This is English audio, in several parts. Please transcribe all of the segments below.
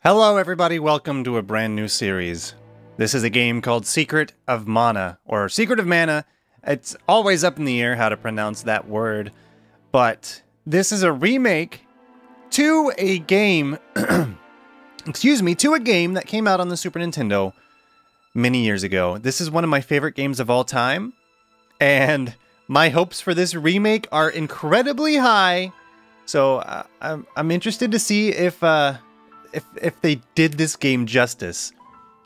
Hello everybody, welcome to a brand new series. This is a game called Secret of Mana, or Secret of Mana. It's always up in the air how to pronounce that word, but this is a remake to a game, to a game that came out on the Super Nintendo many years ago. This is one of my favorite games of all time, and my hopes for this remake are incredibly high, so I'm interested to see if they did this game justice.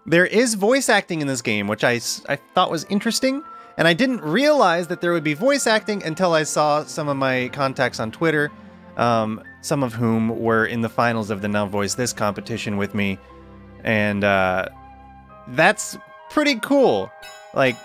There is voice acting in this game, which I thought was interesting, and I didn't realize that there would be voice acting until I saw some of my contacts on Twitter, some of whom were in the finals of the Now Voice This competition with me, and that's pretty cool. Like,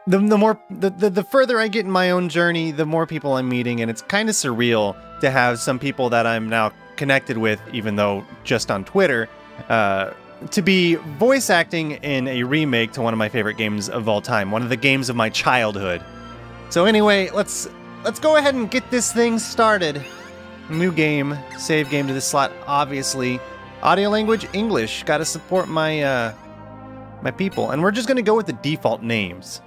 the further I get in my own journey, the more people I'm meeting, and it's kind of surreal to have some people that I'm now connected with, even though just on Twitter, to be voice acting in a remake to one of my favorite games of all time, one of the games of my childhood. So anyway, let's go ahead and get this thing started. New game, save game to this slot, obviously. Audio language, English. Gotta support my my people, and we're just gonna go with the default names.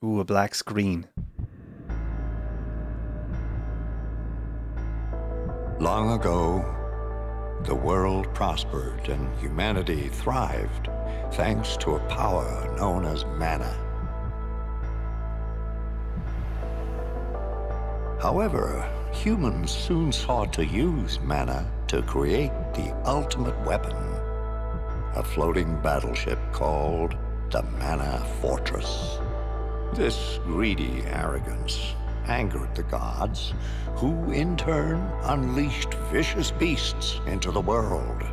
Ooh, a black screen. Long ago, the world prospered and humanity thrived thanks to a power known as mana. However, humans soon sought to use mana to create the ultimate weapon, a floating battleship called the Mana Fortress. This greedy arrogance angered the gods, who in turn unleashed vicious beasts into the world.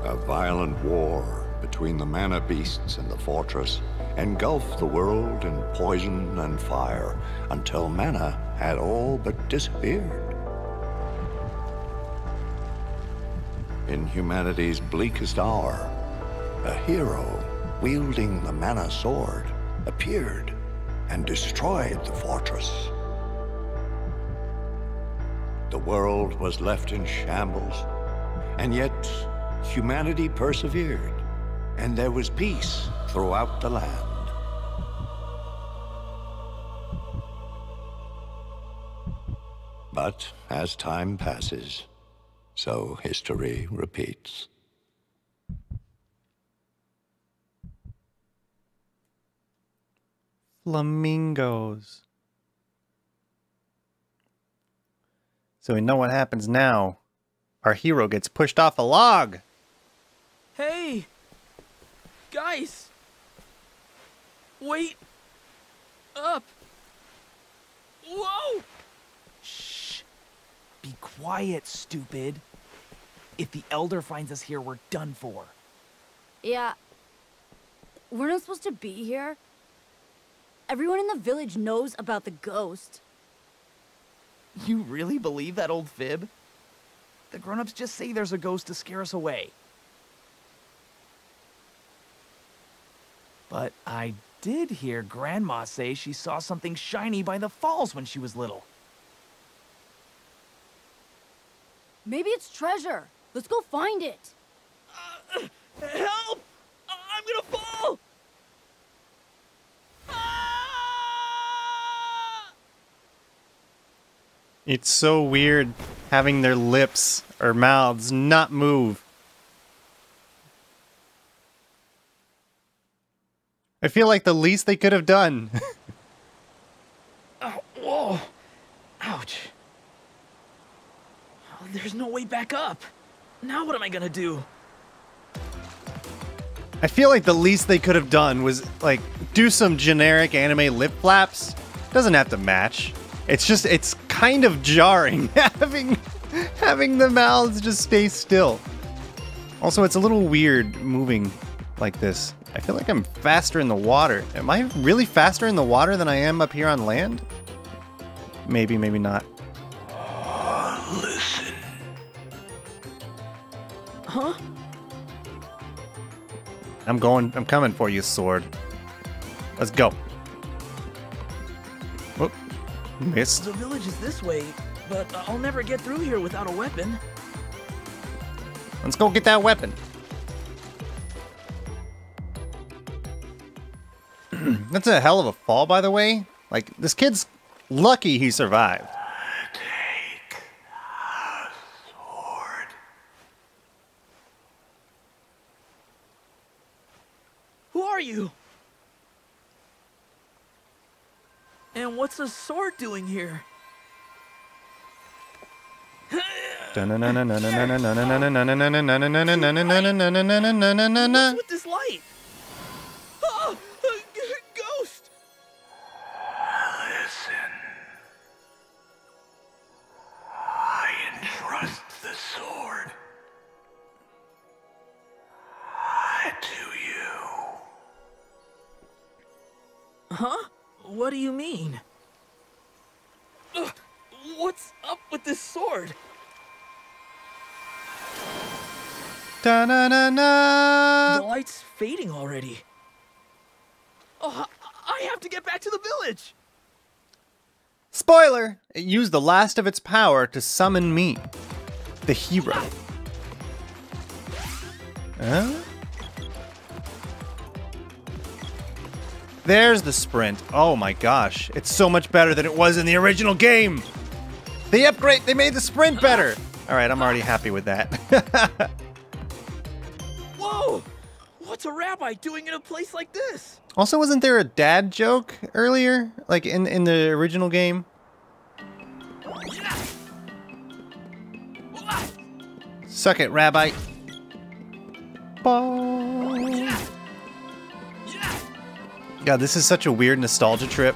A violent war between the mana beasts and the fortress engulfed the world in poison and fire until mana had all but disappeared. In humanity's bleakest hour, a hero wielding the mana sword appeared and destroyed the fortress. The world was left in shambles, and yet humanity persevered, and there was peace throughout the land. But as time passes, so history repeats. Flamingos. So we know what happens now. Our hero gets pushed off a log. Hey! Guys! Wait! Up! Whoa! Shh! Be quiet, stupid. If the Elder finds us here, we're done for. Yeah. We're not supposed to be here. Everyone in the village knows about the ghost. You really believe that old fib? The grown-ups just say there's a ghost to scare us away. But I did hear Grandma say she saw something shiny by the falls when she was little. Maybe it's treasure. Let's go find it. Help! I'm gonna fall! It's so weird having their lips or mouths not move. I feel like the least they could have done. Oh, whoa! Ouch. Oh, there's no way back up. Now what am I gonna do? I feel like the least they could have done was, like, do some generic anime lip flaps. Doesn't have to match. It's kind of jarring having the mouths just stay still. Also, it's a little weird moving like this. I feel like I'm faster in the water. Am I really faster in the water than I am up here on land? Maybe, maybe not. Listen. Huh? I'm coming for you, sword. Let's go. Whoop. Missed. The village is this way, but I'll never get through here without a weapon. Let's go get that weapon. That's a hell of a fall, by the way. Like, this kid's lucky he survived. Take a sword. Who are you? And what's a sword doing here? What's with this light? Oh, ghost! Listen. I entrust the sword to you. Huh? What do you mean? Ugh, what's up with this sword? Da-na-na-na. The light's fading already. Oh, I have to get back to the village! Spoiler! It used the last of its power to summon me, the hero. Huh? There's the sprint. Oh my gosh. It's so much better than it was in the original game. They made the sprint better. All right, I'm already happy with that. Whoa! What's a rabbi doing in a place like this? Also, wasn't there a dad joke earlier? Like in the original game? Suck it, Rabbi. God, this is such a weird nostalgia trip.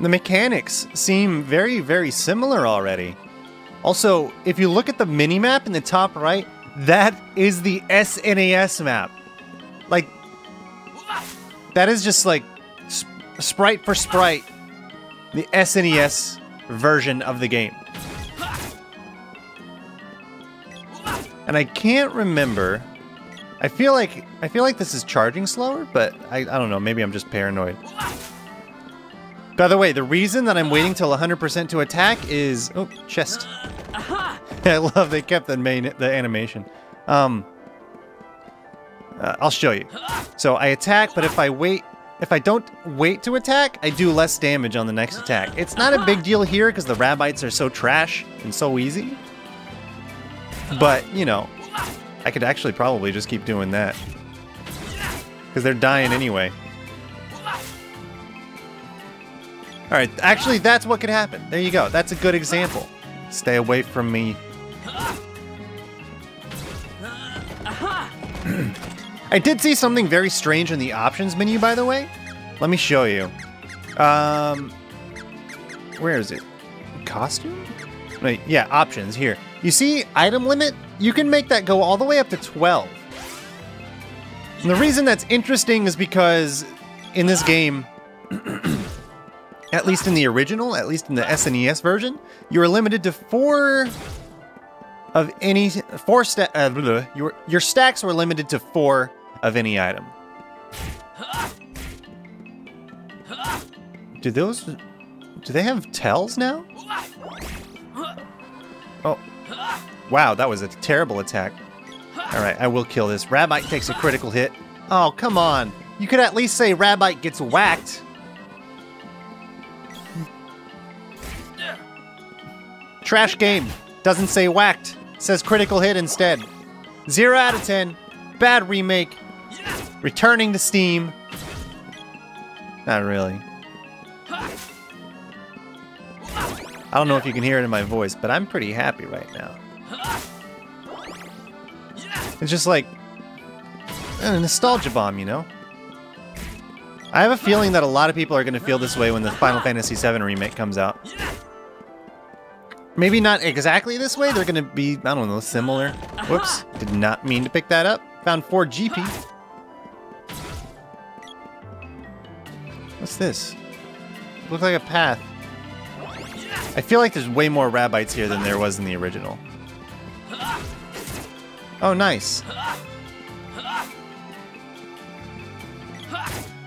The mechanics seem very, very similar already. Also, if you look at the mini-map in the top right, that is the SNES map. Like, that is just like sprite for sprite, the SNES version of the game. And I can't remember. I feel like this is charging slower, but I don't know, maybe I'm just paranoid. By the way, the reason that I'm waiting till 100% to attack is... Oh, chest. I love they kept the animation. I'll show you. So I attack, but if I don't wait to attack, I do less damage on the next attack. It's not a big deal here because the Rabbites are so trash and so easy. But, you know, I could actually probably just keep doing that. Because they're dying anyway. Alright, actually that's what could happen. There you go. That's a good example. Stay away from me. I did see something very strange in the options menu, by the way. Let me show you. Where is it? Costume? Wait, yeah, options, here. You see item limit? You can make that go all the way up to 12. And the reason that's interesting is because in this game, at least in the original, at least in the SNES version, you are limited to your stacks were limited to 4 of any item. Do they have tells now? Oh. Wow, that was a terrible attack. Alright, I will kill this. Rabbite takes a critical hit. Oh, come on. You could at least say Rabbite gets whacked. Trash game. Doesn't say whacked. Says critical hit instead. 0 out of 10. Bad remake. Returning to Steam. Not really. I don't know if you can hear it in my voice, but I'm pretty happy right now. It's just like a nostalgia bomb, you know? I have a feeling that a lot of people are going to feel this way when the Final Fantasy VII Remake comes out. Maybe not exactly this way, they're going to be, I don't know, similar. Whoops, did not mean to pick that up. Found 4 GP. What's this? Looks like a path. I feel like there's way more Rabbites here than there was in the original. Oh, nice.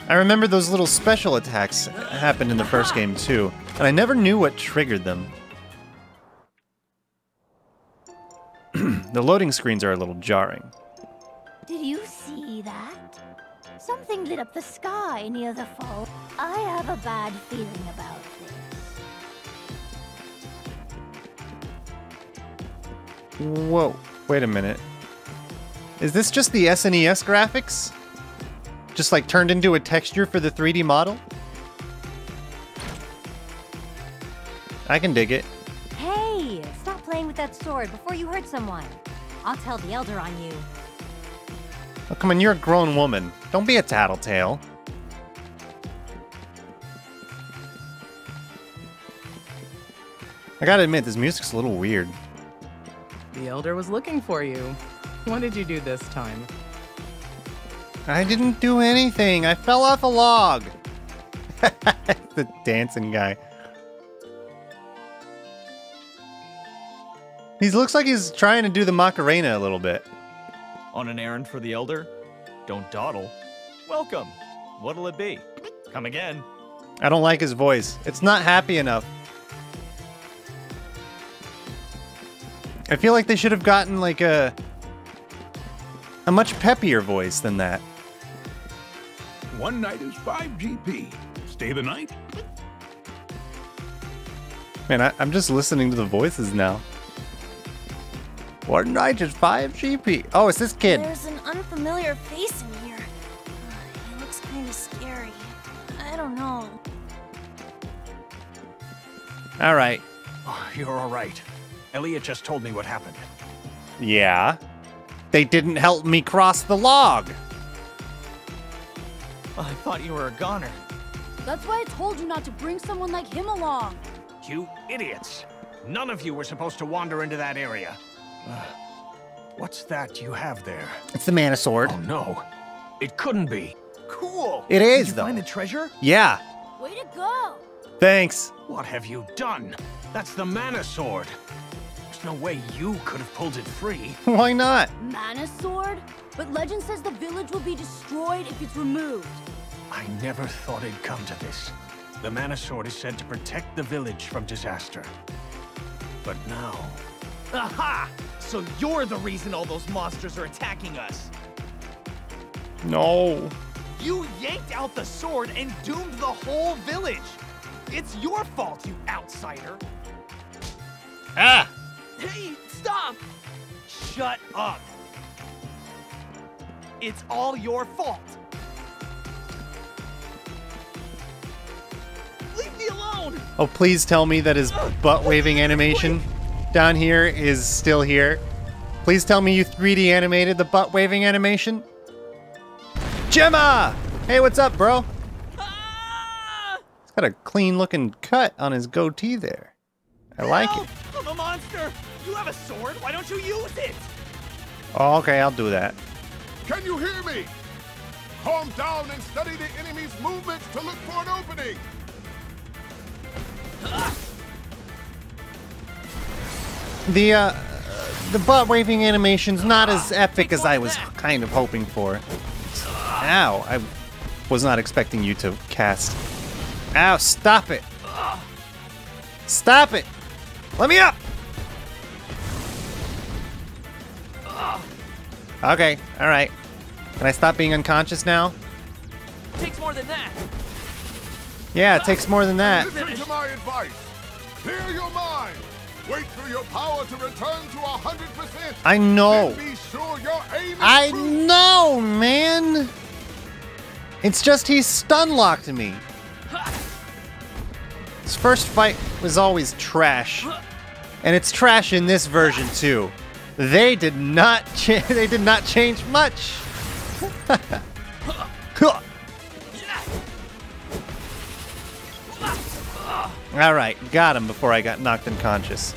I remember those little special attacks happened in the first game too, and I never knew what triggered them. The loading screens are a little jarring. Did you see that? Something lit up the sky near the fall. I have a bad feeling about this. Whoa, wait a minute. Is this just the SNES graphics? Just like turned into a texture for the 3D model? I can dig it. Hey, stop playing with that sword before you hurt someone. I'll tell the Elder on you. Oh, come on, you're a grown woman. Don't be a tattletale. I gotta admit, this music's a little weird. The Elder was looking for you. What did you do this time? I didn't do anything. I fell off a log. The dancing guy. He looks like he's trying to do the Macarena a little bit. On an errand for the Elder? Don't dawdle. Welcome. What'll it be? Come again. I don't like his voice. It's not happy enough. I feel like they should have gotten like a much peppier voice than that. One night is 5 GP. Stay the night? Man, I'm just listening to the voices now. One night is 5 GP. Oh, it's this kid. There's an unfamiliar face in here. It looks kind of scary. I don't know. All right. Oh, you're all right. Elliot just told me what happened. Yeah. They didn't help me cross the log. I thought you were a goner. That's why I told you not to bring someone like him along. You idiots. None of you were supposed to wander into that area. What's that you have there? It's the mana sword. Oh no. It couldn't be. Cool. It is, Did you though. find the treasure? Yeah. Way to go! Thanks. What have you done? That's the mana sword. There's no way you could have pulled it free. Why not? Mana sword? But legend says the village will be destroyed if it's removed. I never thought it'd come to this. The mana sword is said to protect the village from disaster. But now... Aha! So you're the reason all those monsters are attacking us. No. You yanked out the sword and doomed the whole village. It's your fault, you outsider. Ah! Hey, stop! Shut up. It's all your fault. Leave me alone! Oh, please tell me that his butt-waving animation down here is still here. Please tell me you 3D animated the butt-waving animation. Gemma! Hey, what's up, bro? Ah! He's got a clean-looking cut on his goatee there. I like it. I'm a monster! You have a sword, why don't you use it? Oh, okay, I'll do that. Can you hear me? Calm down and study the enemy's movements to look for an opening. The butt-waving animation's not as epic as I was kind of hoping for. Ow, I was not expecting you to cast. Ow, stop it. Stop it. Let me up. Okay, all right. Can I stop being unconscious now? Takes more than that. Yeah, it takes more than that. Listen to my advice. Clear your mind. Wait for your power to return to 100%. I know. Then be sure your aim is I true. know, man. It's just he stun-locked me. His first fight was always trash. And it's trash in this version too. They did not change much. All right, got him before I got knocked unconscious.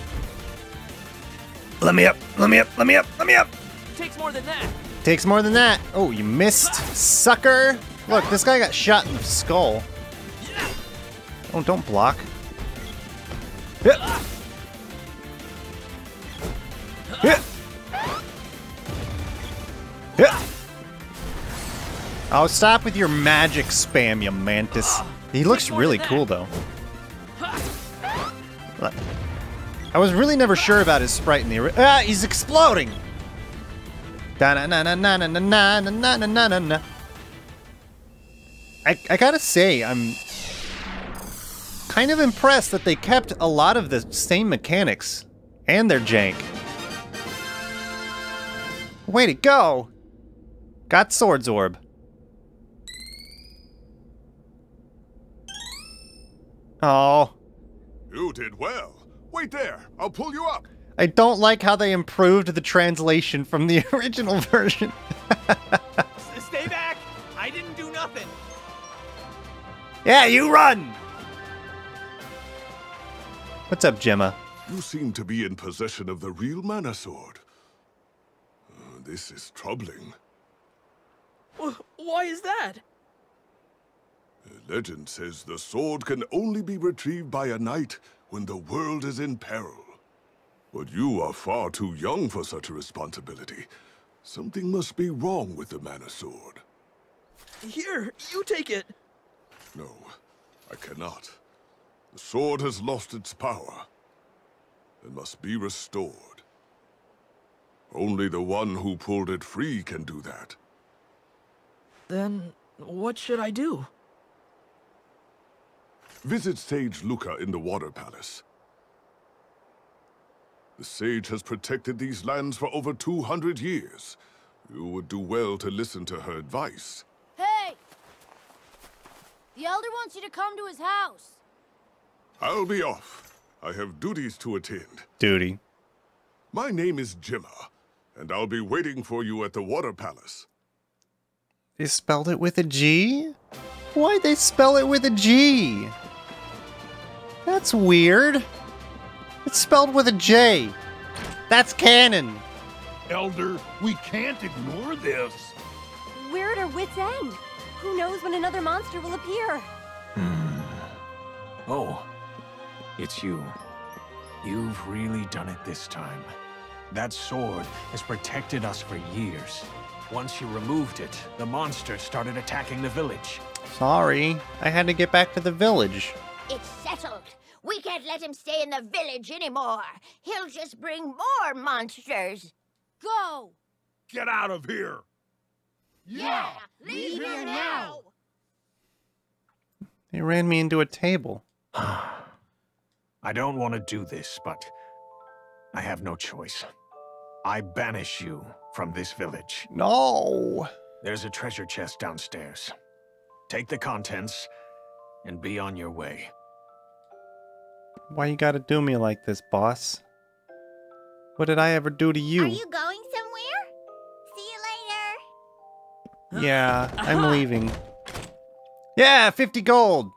Let me up, let me up, let me up, let me up. Takes more than that. Takes more than that. Oh, you missed, sucker. Look, this guy got shot in the skull. Oh, don't block. Yeah. Yeah. Yeah. Oh, stop with your magic spam, you mantis. He looks really cool, though. I was really never sure about his sprite in the he's exploding! Da-na-na-na-na-na-na-na-na-na-na-na. I gotta say, I'm kind of impressed that they kept a lot of the same mechanics and their jank. Way to go! Got Swords Orb. Oh. You did well. Wait there. I'll pull you up. I don't like how they improved the translation from the original version. Stay back! I didn't do nothing. Yeah, you run! What's up, Gemma? You seem to be in possession of the real mana sword. This is troubling. Why is that? The legend says the sword can only be retrieved by a knight when the world is in peril. But you are far too young for such a responsibility. Something must be wrong with the mana sword. Here, you take it. No, I cannot. The sword has lost its power. It must be restored. Only the one who pulled it free can do that. Then, what should I do? Visit Sage Luca in the Water Palace. The sage has protected these lands for over 200 years. You would do well to listen to her advice. Hey! The Elder wants you to come to his house. I'll be off. I have duties to attend. Duty. My name is Gemma, and I'll be waiting for you at the Water Palace. They spelled it with a G? Why'd they spell it with a G? That's weird. It's spelled with a J. That's canon. Elder, we can't ignore this. We're at our wits' end. Who knows when another monster will appear? Oh, it's you. You've really done it this time. That sword has protected us for years. Once you removed it, the monsters started attacking the village. Sorry, I had to get back to the village. It's settled. We can't let him stay in the village anymore. He'll just bring more monsters. Go! Get out of here! Yeah, leave here now. They ran me into a table. I don't want to do this, but I have no choice. I banish you from this village. No! There's a treasure chest downstairs. Take the contents and be on your way. Why you gotta do me like this, boss? What did I ever do to you? Are you going somewhere? See you later. Yeah, I'm leaving. Yeah, 50 gold!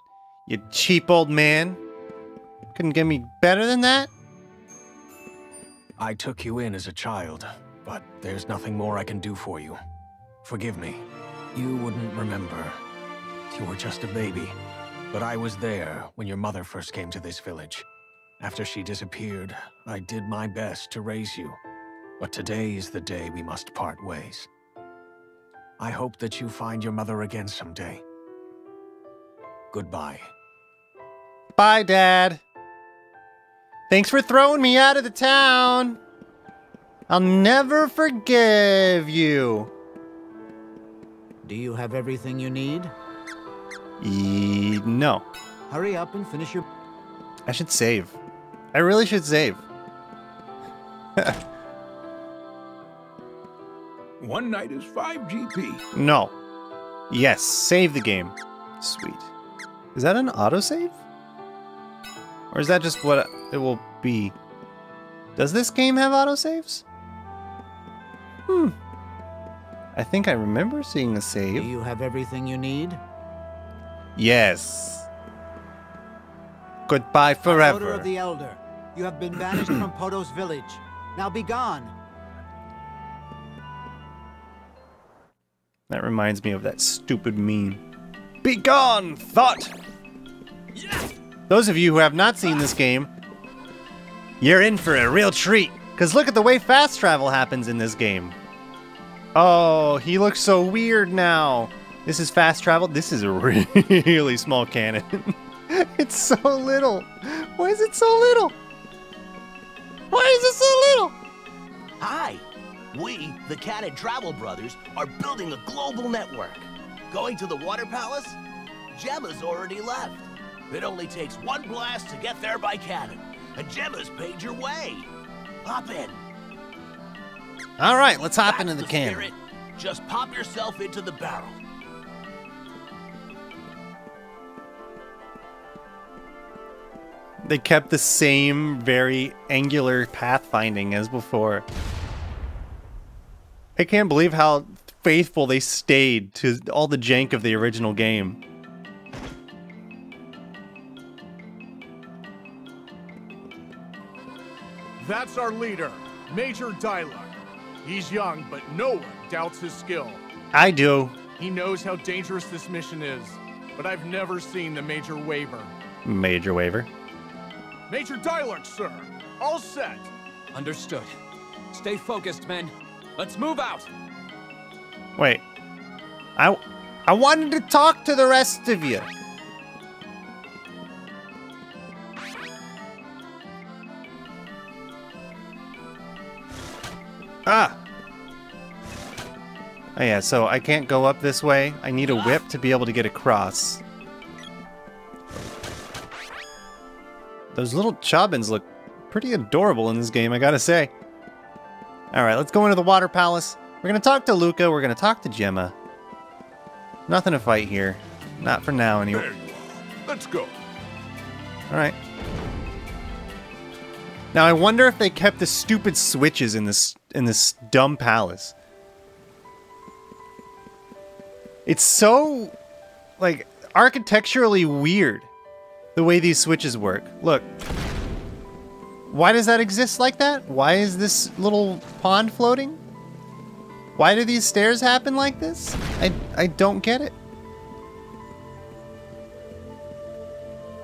You cheap old man. Couldn't get me better than that? I took you in as a child, but there's nothing more I can do for you. Forgive me. You wouldn't remember. You were just a baby. But I was there when your mother first came to this village. After she disappeared, I did my best to raise you. But today is the day we must part ways. I hope that you find your mother again someday. Goodbye. Bye, Dad. Thanks for throwing me out of the town. I'll never forgive you. Do you have everything you need? No. Hurry up and finish your... I should save. I really should save. One night is 5 GP. No. Yes, save the game. Sweet. Is that an autosave? Or is that just what it will be? Does this game have autosaves? I think I remember seeing a save. Do you have everything you need? Yes. Goodbye Order forever. of the Elder. You have been banished from Poto's village. Now be gone. That reminds me of that stupid meme. Be gone, thought! Those of you who have not seen this game, you're in for a real treat. Because look at the way fast travel happens in this game. Oh, he looks so weird now. This is fast travel. This is a really small cannon. It's so little. Why is it so little? Why is it so little? Hi. We, the Cannon Travel Brothers, are building a global network. Going to the Water Palace? Gemma's already left. It only takes one blast to get there by cannon. And Gemma's paid your way. Hop in. All right, let's hop That's into the cannon. spirit. Just pop yourself into the barrel. They kept the same very angular pathfinding as before. I can't believe how faithful they stayed to all the jank of the original game. That's our leader, Major Dyluck. He's young, but no one doubts his skill. I do. He knows how dangerous this mission is, but I've never seen the Major waver. Major waiver. Major Dyluck, sir. All set. Understood. Stay focused, men. Let's move out. Wait. I wanted to talk to the rest of you. Ah. Oh yeah, so I can't go up this way. I need a whip to be able to get across. Those little Chobbins look pretty adorable in this game, I gotta say. Alright, let's go into the Water Palace. We're gonna talk to Luca, we're gonna talk to Gemma. Nothing to fight here. Not for now, anyway. There you are. Let's go. Alright. Now I wonder if they kept the stupid switches in this dumb palace. It's so, like, architecturally weird, the way these switches work. Look. Why does that exist like that? Why is this little pond floating? Why do these stairs happen like this? I don't get it.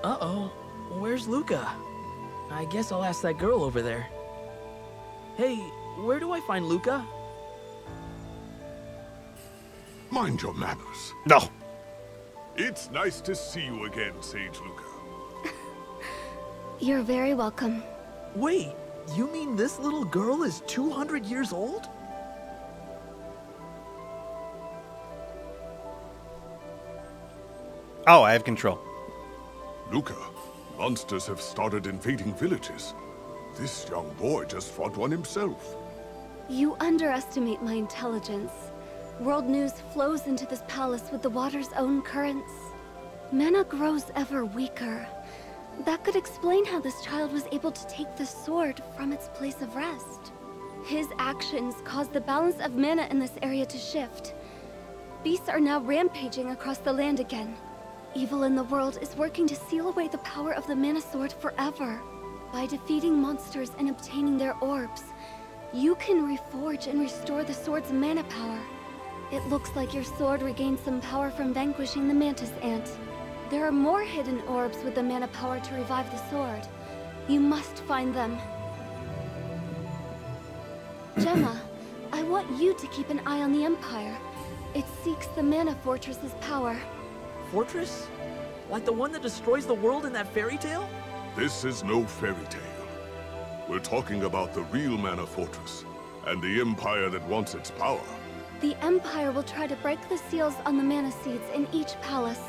Uh-oh. Where's Luca? I guess I'll ask that girl over there. Hey, where do I find Luca? Mind your manners. No. It's nice to see you again, Sage Luca. You're very welcome. Wait, you mean this little girl is 200 years old? Oh, I have control. Luca, monsters have started invading villages. This young boy just fought one himself. You underestimate my intelligence. World news flows into this palace with the water's own currents. Mana grows ever weaker. That could explain how this child was able to take the sword from its place of rest. His actions caused the balance of mana in this area to shift. Beasts are now rampaging across the land again. Evil in the world is working to seal away the power of the mana sword forever. By defeating monsters and obtaining their orbs, you can reforge and restore the sword's mana power. It looks like your sword regained some power from vanquishing the mantis ant. There are more hidden orbs with the mana power to revive the sword. You must find them. Gemma, I want you to keep an eye on the Empire. It seeks the Mana Fortress's power. Fortress? Like the one that destroys the world in that fairy tale? This is no fairy tale. We're talking about the real Mana Fortress, and the Empire that wants its power. The Empire will try to break the seals on the mana seeds in each palace.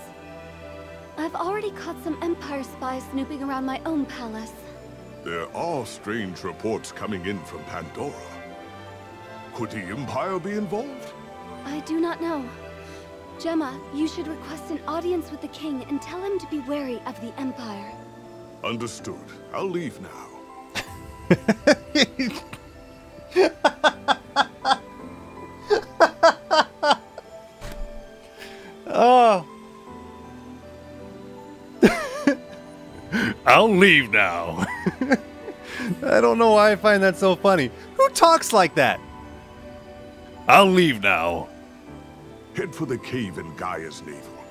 I've already caught some Empire spies snooping around my own palace. There are strange reports coming in from Pandora. Could the Empire be involved? I do not know. Gemma, you should request an audience with the king and tell him to be wary of the Empire. Understood. I'll leave now. Oh. I'll leave now. I don't know why I find that so funny. Who talks like that? I'll leave now. Head for the cave in Gaia's navel.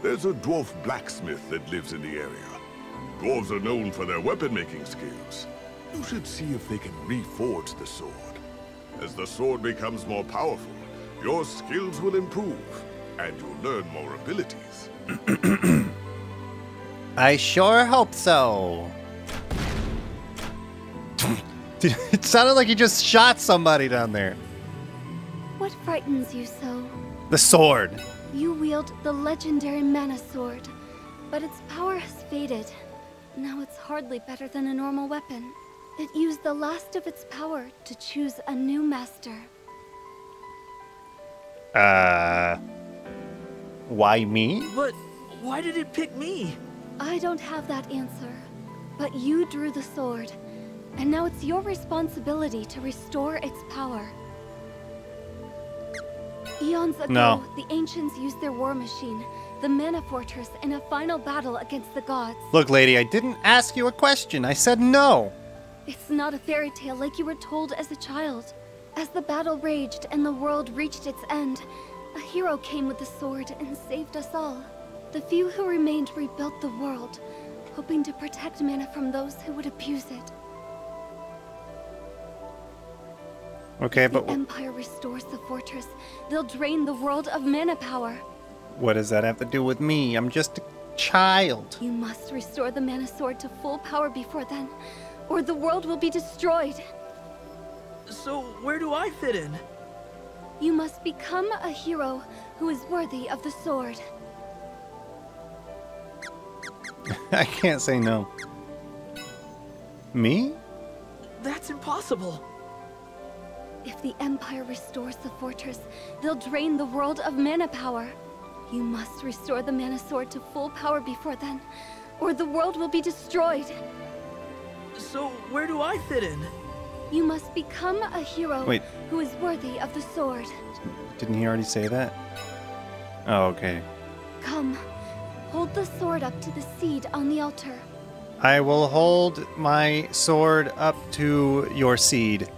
There's a dwarf blacksmith that lives in the area. Dwarves are known for their weapon-making skills. You should see if they can reforge the sword. As the sword becomes more powerful, your skills will improve. And you'll learn more abilities. I sure hope so. It sounded like you just shot somebody down there. What frightens you so? The sword. You wield the legendary mana sword, but its power has faded. Now it's hardly better than a normal weapon. It used the last of its power to choose a new master. Why me? But why did it pick me? I don't have that answer, but you drew the sword, and now it's your responsibility to restore its power. Eons ago, the ancients used their war machine, the Mana Fortress, in a final battle against the gods. Look, lady, I didn't ask you a question. I said no. It's not a fairy tale like you were told as a child. As the battle raged and the world reached its end, a hero came with the sword and saved us all. The few who remained rebuilt the world, hoping to protect mana from those who would abuse it. Okay, but the Empire restores the fortress, they'll drain the world of mana power. What does that have to do with me? I'm just a child. You must restore the mana sword to full power before then, or the world will be destroyed. So where do I fit in? You must become a hero who is worthy of the sword. I can't say no. Me? That's impossible. If the Empire restores the fortress, they'll drain the world of mana power. You must restore the mana sword to full power before then, or the world will be destroyed. So where do I fit in? You must become a hero who is worthy of the sword. Didn't he already say that? Oh, okay. Come, hold the sword up to the seed on the altar. I will hold my sword up to your seed.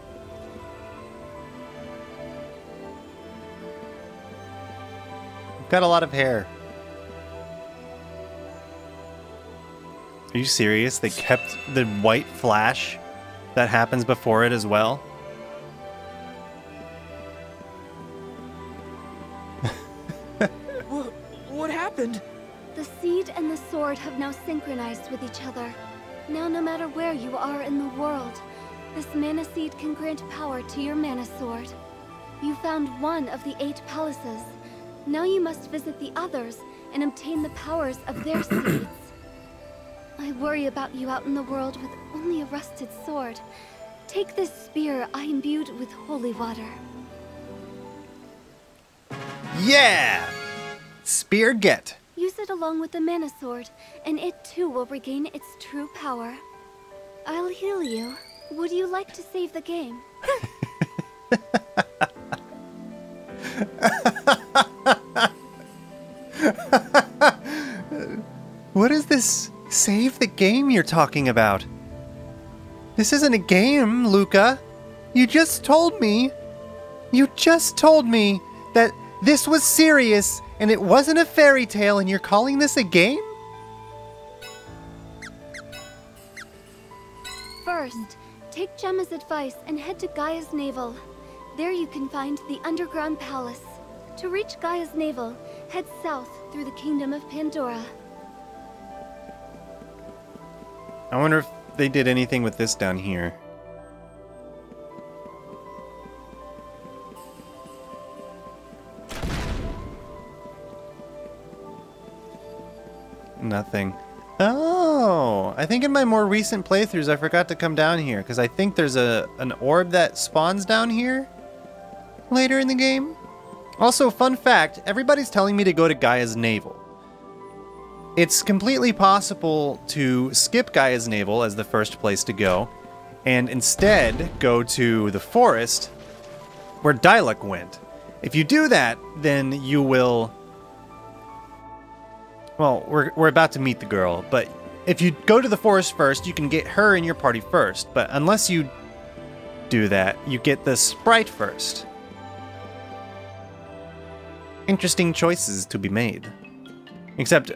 You've got a lot of hair. Are you serious? They kept the white flash that happens before it as well? What happened? The seed and the sword have now synchronized with each other. Now no matter where you are in the world, this mana seed can grant power to your mana sword. You found one of the 8 palaces. Now you must visit the others and obtain the powers of their seeds. I worry about you out in the world with only a rusted sword. Take this spear I imbued with holy water. Yeah! Spear get. Use it along with the mana sword, and it too will regain its true power. I'll heal you. Would you like to save the game? What is this save the game you're talking about? This isn't a game, Luca. You just told me that this was serious and it wasn't a fairy tale, and you're calling this a game? First, take Gemma's advice and head to Gaia's Navel. There you can find the underground palace. To reach Gaia's Navel, head south through the Kingdom of Pandora. I wonder if they did anything with this down here. Nothing. Oh, I think in my more recent playthroughs I forgot to come down here because I think there's an orb that spawns down here later in the game. Also, fun fact, everybody's telling me to go to Gaia's Navel. It's completely possible to skip Gaia's Navel as the first place to go, and instead go to the forest where Diluc went. If you do that, then you will... Well, we're about to meet the girl, but if you go to the forest first, you can get her in your party first, but unless you do that, you get the sprite first. Interesting choices to be made. Except,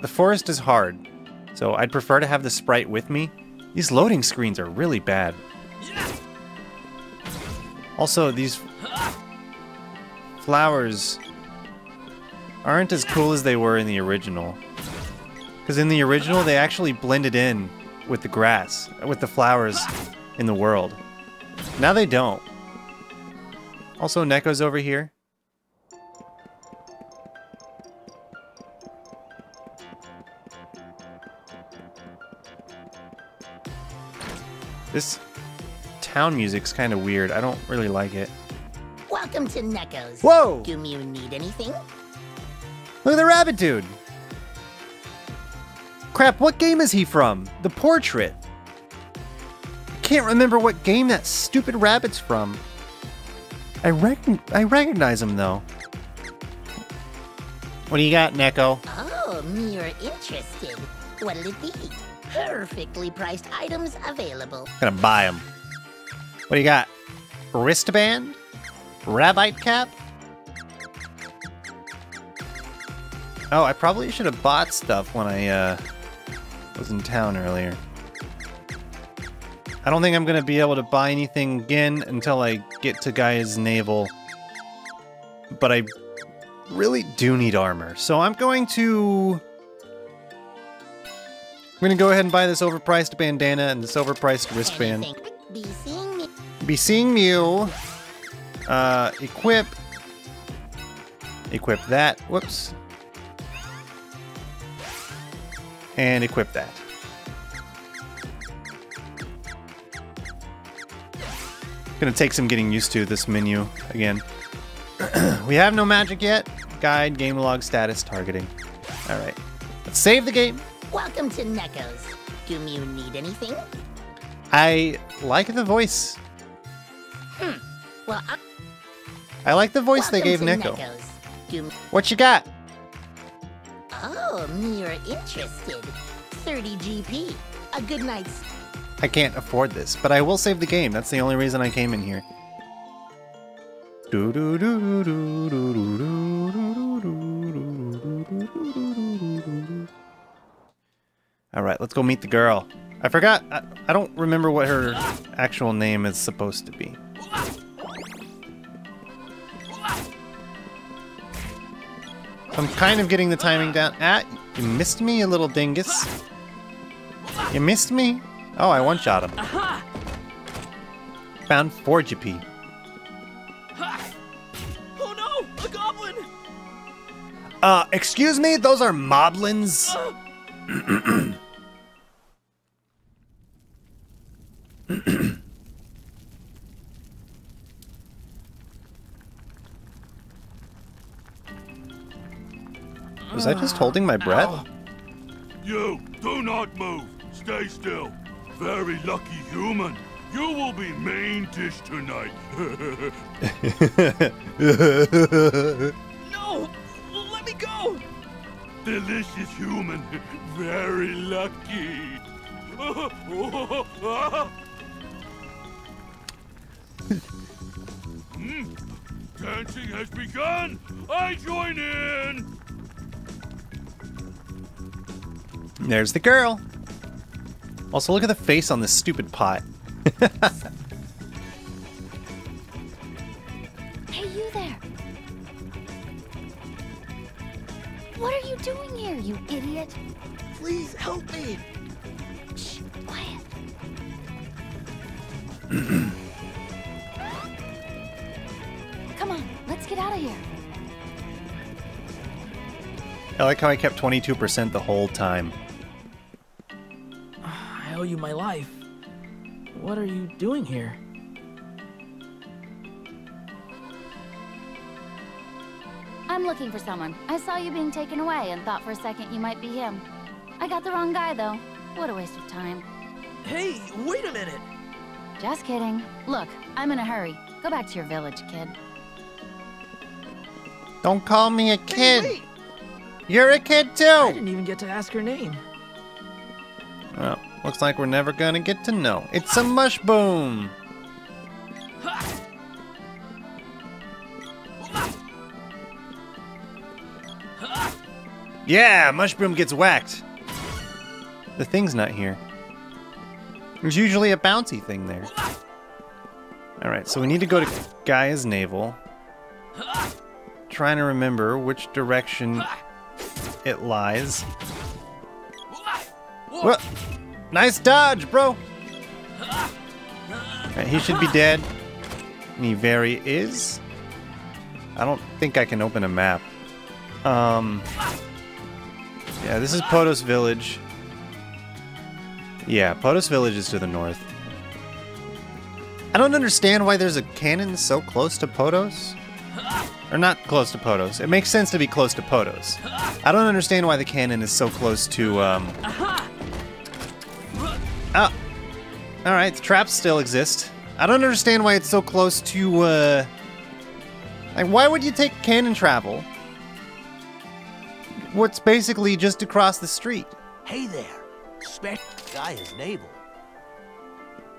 the forest is hard, so I'd prefer to have the sprite with me. These loading screens are really bad. Also, these flowers aren't as cool as they were in the original. Because in the original, they actually blended in with the grass, with the flowers in the world. Now they don't. Also, Neko's over here. This town music's kind of weird. I don't really like it. Welcome to Neko's. Whoa! Do you need anything? Look at the rabbit dude. Crap, what game is he from? The portrait. I can't remember what game that stupid rabbit's from. I recognize him though. What do you got, Neko? Oh, you're interested. What'll it be? Perfectly priced items available. Gonna buy him. What do you got? Wristband? Rabbite cap? Oh, I probably should have bought stuff when I was in town earlier. I don't think I'm gonna be able to buy anything again until I get to Gaia's navel. But I really do need armor. So I'm gonna go ahead and buy this overpriced bandana and this overpriced wristband. Be seeing you. Equip that. Whoops. And equip that. Gonna take some getting used to this menu again. We have no magic yet. Guide, game log, status, targeting. Alright. Let's save the game. Welcome to Neko's. Do you need anything? I like the voice. Well, I like the voice they gave Neko. What you got? Oh, you're interested. 30 GP. A good night's... I can't afford this, but I will save the game. That's the only reason I came in here. Alright, let's go meet the girl. I forgot. I don't remember what her actual name is supposed to be. I'm kind of getting the timing down. Ah, you missed me, you little dingus. You missed me? Oh, I one-shot him. Found 4 GP. Oh no! A goblin! Excuse me? Those are moblins? Was I just holding my breath? You, do not move. Stay still. Very lucky human. You will be main dish tonight. No! Let me go! Delicious human. Very lucky. Dancing has begun. I join in. There's the girl. Also, look at the face on this stupid pot. Hey, you there. What are you doing here, you idiot? Please help me. Shh, quiet. Come on, let's get out of here. I like how I kept 22% the whole time. I owe you my life. What are you doing here? I'm looking for someone. I saw you being taken away and thought for a second you might be him. I got the wrong guy, though. What a waste of time. Hey, wait a minute! Just kidding. Look, I'm in a hurry. Go back to your village, kid. Don't call me a kid. Hey, wait! You're a kid too! I didn't even get to ask her name. Well, looks like we're never gonna get to know. It's a mushboom! Yeah, mushboom gets whacked. The thing's not here. There's usually a bouncy thing there. Alright, so we need to go to Gaia's navel. trying to remember which direction it lies. Well, nice dodge, bro. Right, he should be dead. And he very is. I don't think I can open a map. Yeah, this is Podos Village. Yeah, Podos Village is to the north. I don't understand why there's a cannon so close to Podos. Or not close to Podos. It makes sense to be close to Podos. I don't understand why the cannon is so close to, Oh. Alright, the traps still exist. I don't understand why it's so close to, like, why would you take cannon travel? What's basically just across the street. Hey there. Gaia's navel.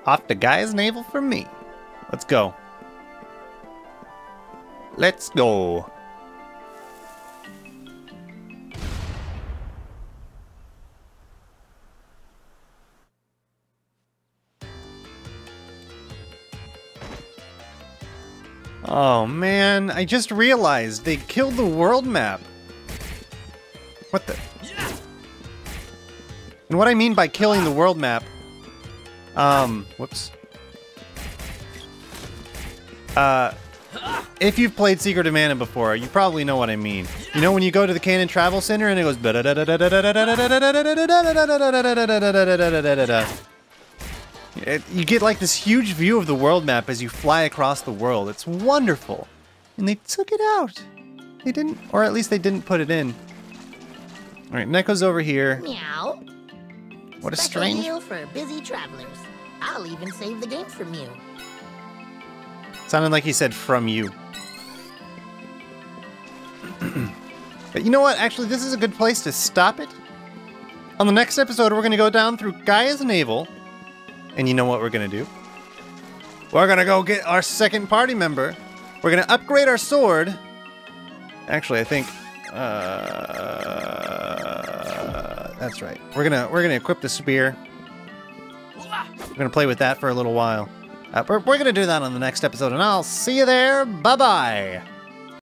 Off to Gaia's navel for me. Let's go. Let's go. Oh man, I just realized they killed the world map. What the? And what I mean by killing the world map, whoops. If you've played Secret of Mana before, you probably know what I mean. You know when you go to the Cannon Travel Center and it goes you get like this huge view of the world map as you fly across the world. It's wonderful. And they took it out. They didn't, or at least they didn't put it in. Alright, Neko's over here. Meow. What a Special strange... deal for busy travelers. I'll even save the game from you. Sounded like he said from you. But you know what? Actually, this is a good place to stop it. On the next episode, we're going to go down through Gaia's navel. And you know what we're going to do? We're going to go get our second party member. We're going to upgrade our sword. Actually, I think... that's right. We're gonna equip the spear. We're gonna play with that for a little while. We're gonna do that on the next episode, and I'll see you there. Bye-bye.